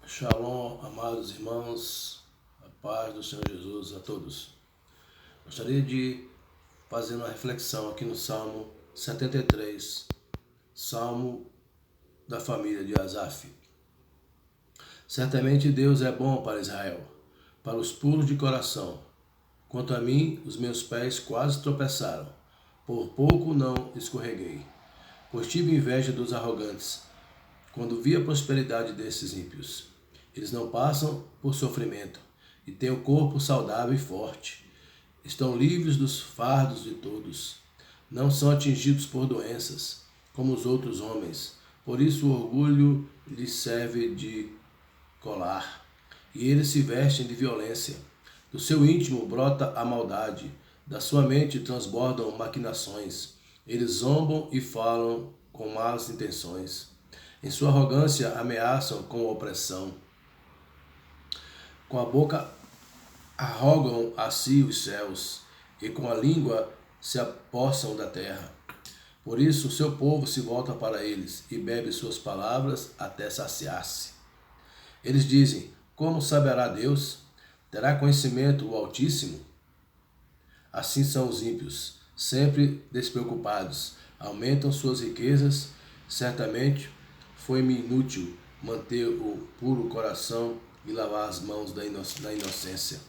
Shalom, amados irmãos, a paz do Senhor Jesus a todos. Gostaria de fazer uma reflexão aqui no Salmo 73, Salmo da família de Asaf. Certamente Deus é bom para Israel, para os puros de coração. Quanto a mim, os meus pés quase tropeçaram, por pouco não escorreguei, pois tive inveja dos arrogantes, quando vi a prosperidade desses ímpios. Eles não passam por sofrimento e têm o corpo saudável e forte. Estão livres dos fardos de todos. Não são atingidos por doenças, como os outros homens. Por isso o orgulho lhes serve de colar, e eles se vestem de violência. Do seu íntimo brota a maldade, da sua mente transbordam maquinações. Eles zombam e falam com más intenções. Em sua arrogância ameaçam com opressão. Com a boca arrogam a si os céus, e com a língua se apossam da terra. Por isso o seu povo se volta para eles, e bebe suas palavras até saciar-se. Eles dizem: como saberá Deus? Terá conhecimento o Altíssimo? Assim são os ímpios, sempre despreocupados, aumentam suas riquezas. Certamente foi-me inútil manter o puro coração e lavar as mãos da inocência.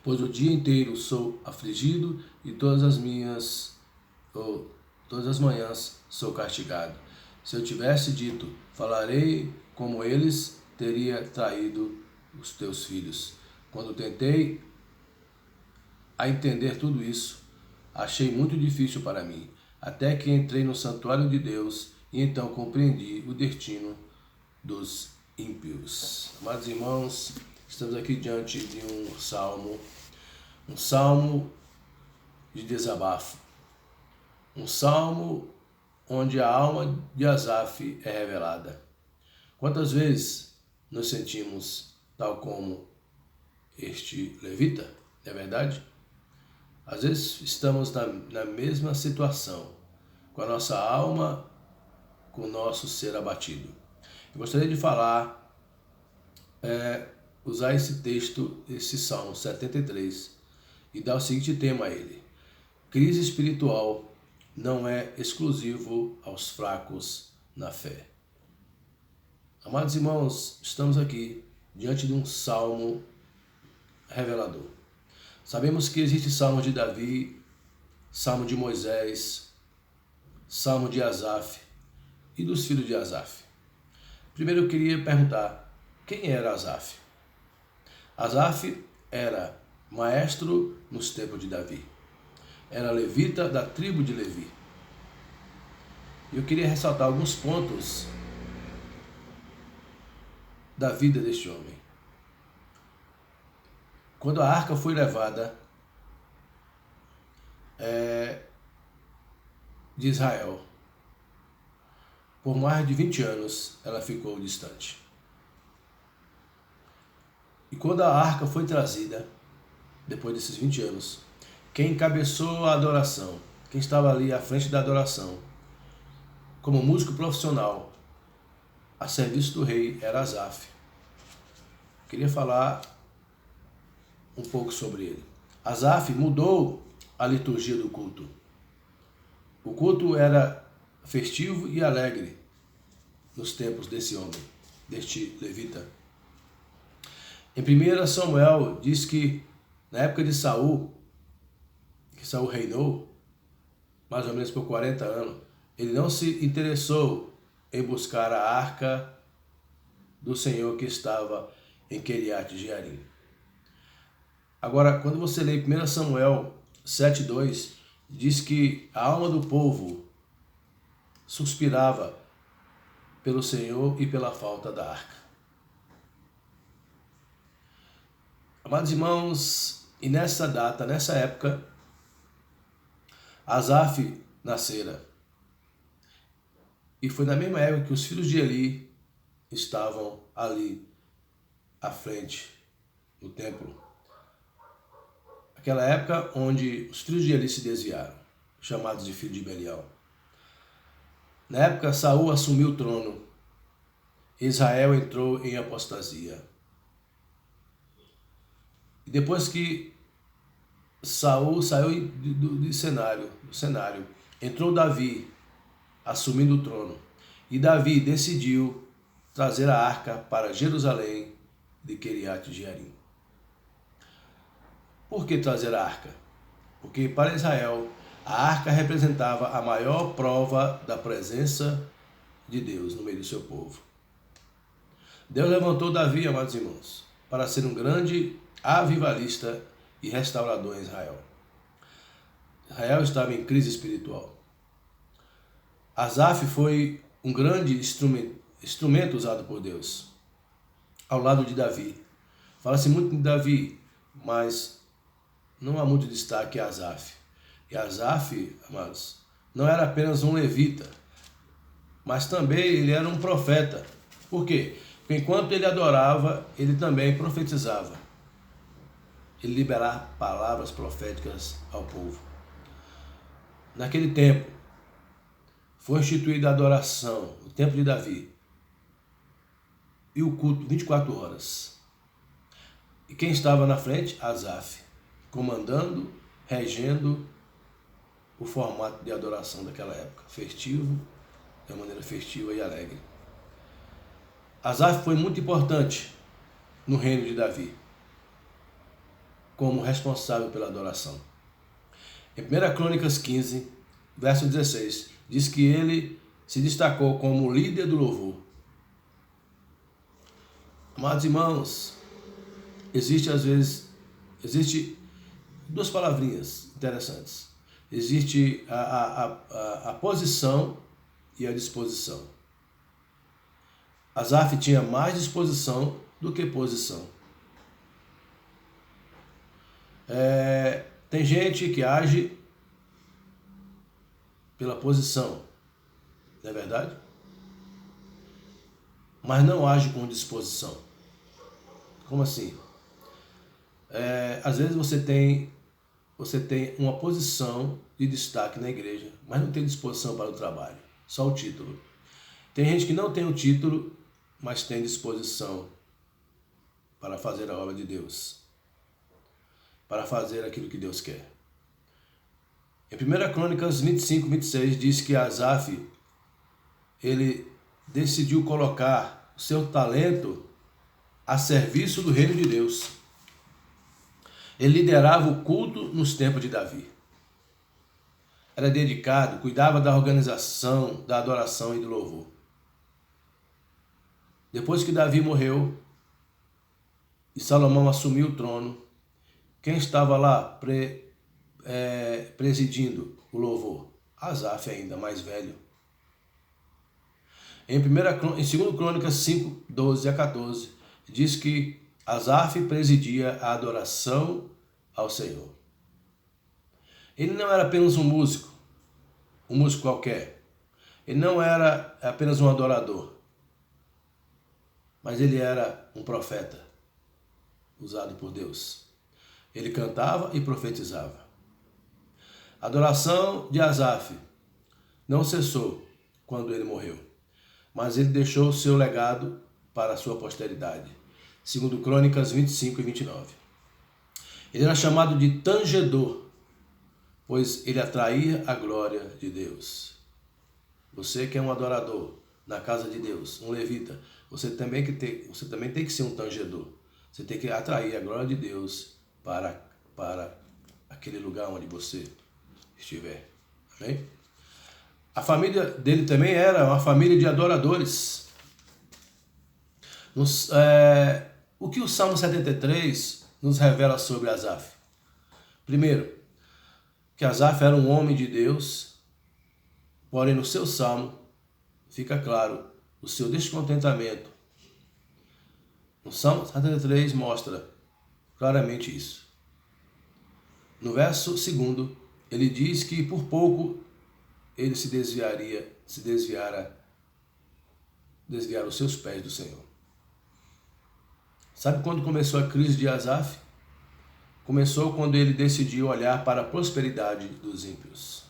Pois o dia inteiro sou afligido e todas as manhãs sou castigado. Se eu tivesse dito, falarei como eles, teria traído os teus filhos. Quando tentei a entender tudo isso, achei muito difícil para mim, até que entrei no santuário de Deus e então compreendi o destino dos ímpios. Amados irmãos, estamos aqui diante de um salmo de desabafo, um salmo onde a alma de Asaf é revelada. Quantas vezes nos sentimos tal como este levita? Não é verdade? Às vezes estamos na mesma situação, com a nossa alma, com o nosso ser abatido. Eu gostaria de usar esse texto, esse Salmo 73, e dar o seguinte tema a ele: crise espiritual não é exclusivo aos fracos na fé. Amados irmãos, estamos aqui diante de um salmo revelador. Sabemos que existe salmo de Davi, salmo de Moisés, salmo de Asaf e dos filhos de Asaf. Primeiro eu queria perguntar, quem era Asaf? Asaf era maestro nos tempos de Davi. Era levita da tribo de Levi. Eu queria ressaltar alguns pontos da vida deste homem. Quando a arca foi levada de Israel, por mais de 20 anos ela ficou distante. E quando a arca foi trazida, depois desses 20 anos, quem encabeçou a adoração, quem estava ali à frente da adoração, como músico profissional, a serviço do rei, era Asaf. Queria falar um pouco sobre ele. Asaf mudou a liturgia do culto. O culto era festivo e alegre nos tempos desse homem, deste levita. Em 1 Samuel diz que na época de Saul, que Saul reinou, mais ou menos por 40 anos, ele não se interessou em buscar a arca do Senhor que estava em Queriate Jearim. Agora, quando você lê 1 Samuel 7:2, diz que a alma do povo suspirava pelo Senhor e pela falta da arca. Amados irmãos, e nessa data, nessa época, Asaf nascera. E foi na mesma época que os filhos de Eli estavam ali à frente no templo. Aquela época onde os filhos de Eli se desviaram, chamados de filhos de Belial. Na época, Saul assumiu o trono Israel entrou em apostasia. E depois que Saul saiu do cenário, entrou Davi, assumindo o trono. E Davi decidiu trazer a arca para Jerusalém de Quiriat Jearim. Por que trazer a arca? Porque para Israel, a arca representava a maior prova da presença de Deus no meio do seu povo. Deus levantou Davi, amados irmãos, para ser um grande avivalista e restaurador em Israel. Israel estava em crise espiritual. Asaf foi um grande instrumento usado por Deus, ao lado de Davi. Fala-se muito de Davi, mas não há muito destaque a Asaf. E Asaf, amados, não era apenas um levita, mas também ele era um profeta. Por quê? Porque enquanto ele adorava, ele também profetizava. Ele liberava palavras proféticas ao povo. Naquele tempo, foi instituída a adoração, o templo de Davi, e o culto 24 horas. E quem estava na frente? Asaf, comandando, regendo o formato de adoração daquela época, festivo, de uma maneira festiva e alegre. Asaf foi muito importante no reino de Davi, como responsável pela adoração. Em 1 Crônicas 15, verso 16, diz que ele se destacou como líder do louvor. Amados irmãos, existe duas palavrinhas interessantes. Existe a posição e a disposição. Asaf tinha mais disposição do que posição. Tem gente que age pela posição, não é verdade? Mas não age com disposição. Como assim? Às vezes você tem uma posição de destaque na igreja, mas não tem disposição para o trabalho, só o título. Tem gente que não tem o título, mas tem disposição para fazer a obra de Deus, para fazer aquilo que Deus quer. Em 1 Crônicas 25, 26 diz que Asaf, ele decidiu colocar o seu talento a serviço do reino de Deus. Ele liderava o culto nos tempos de Davi. Era dedicado, cuidava da organização, da adoração e do louvor. Depois que Davi morreu e Salomão assumiu o trono, quem estava lá presidindo o louvor? Asaf, ainda mais velho. Em 2 Crônicas 5, 12 a 14, diz que Asaf presidia a adoração ao Senhor. Ele não era apenas um músico qualquer. Ele não era apenas um adorador, mas ele era um profeta usado por Deus. Ele cantava e profetizava. A adoração de Asaf não cessou quando ele morreu, mas ele deixou o seu legado para a sua posteridade. Segundo Crônicas 25 e 29. Ele era chamado de tangedor, pois ele atraía a glória de Deus. Você que é um adorador na casa de Deus, um levita, você também tem que ser um tangedor. Você tem que atrair a glória de Deus para aquele lugar onde você estiver. Amém? A família dele também era uma família de adoradores. O que o Salmo 73 nos revela sobre Asaf? Primeiro, que Asaf era um homem de Deus, porém no seu salmo fica claro o seu descontentamento. O Salmo 73 mostra claramente isso. No verso 2, ele diz que por pouco ele desviara os seus pés do Senhor. Sabe quando começou a crise de Asaf? Começou quando ele decidiu olhar para a prosperidade dos ímpios,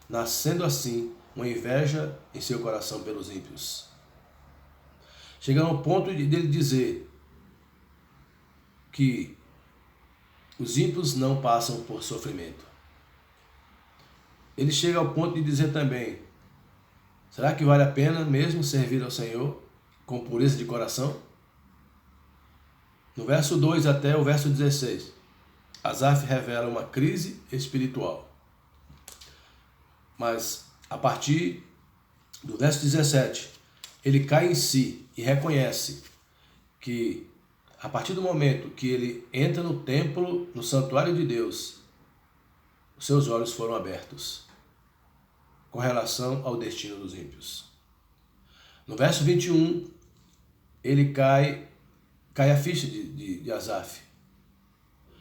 nascendo assim uma inveja em seu coração pelos ímpios. chegando ao ponto dele dizer que os ímpios não passam por sofrimento. Ele chega ao ponto de dizer também: será que vale a pena mesmo servir ao Senhor com pureza de coração? No verso 2 até o verso 16, Asaf revela uma crise espiritual. Mas a partir do verso 17, ele cai em si e reconhece que a partir do momento que ele entra no templo, no santuário de Deus, os seus olhos foram abertos com relação ao destino dos ímpios. No verso 21, ele cai a ficha de Asaf.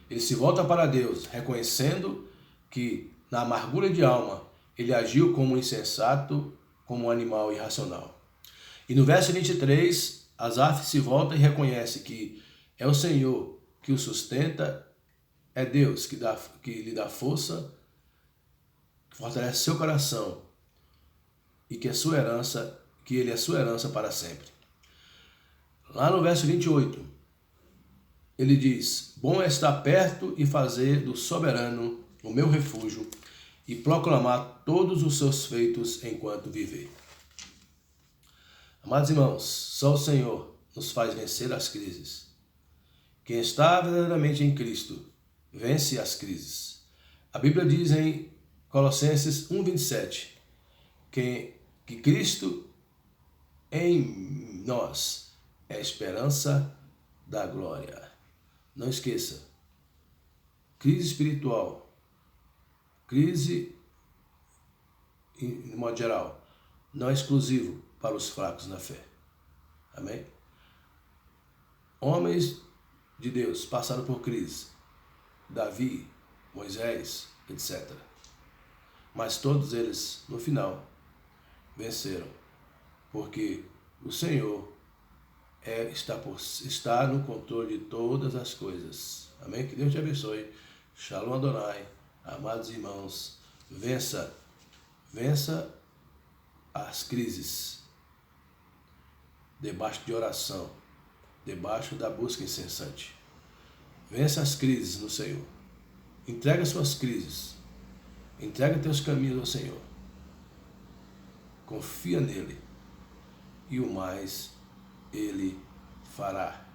Ele se volta para Deus, reconhecendo que na amargura de alma ele agiu como um insensato, como um animal irracional. E no verso 23, Asaf se volta e reconhece que é o Senhor que o sustenta, é Deus que lhe dá força, que fortalece seu coração e que ele é sua herança para sempre. Lá no verso 28, ele diz: bom é estar perto e fazer do soberano o meu refúgio e proclamar todos os seus feitos enquanto viver. Amados irmãos, só o Senhor nos faz vencer as crises. Quem está verdadeiramente em Cristo vence as crises. A Bíblia diz em Colossenses 1:27 que Cristo em nós é a esperança da glória. Não esqueça, crise espiritual, crise em modo geral, não é exclusivo para os fracos na fé. Amém? Homens de Deus passaram por crise. Davi, Moisés, etc. Mas todos eles, no final, venceram. Porque o Senhor está no controle de todas as coisas. Amém? Que Deus te abençoe. Shalom Adonai. Amados irmãos, vença as crises debaixo de oração, debaixo da busca incessante. Vença as crises no Senhor. Entrega suas crises. Entrega teus caminhos ao Senhor. Confia nele. E o mais Ele fará.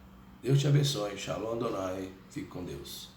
Deus te abençoe. Shalom Adonai. Fique com Deus.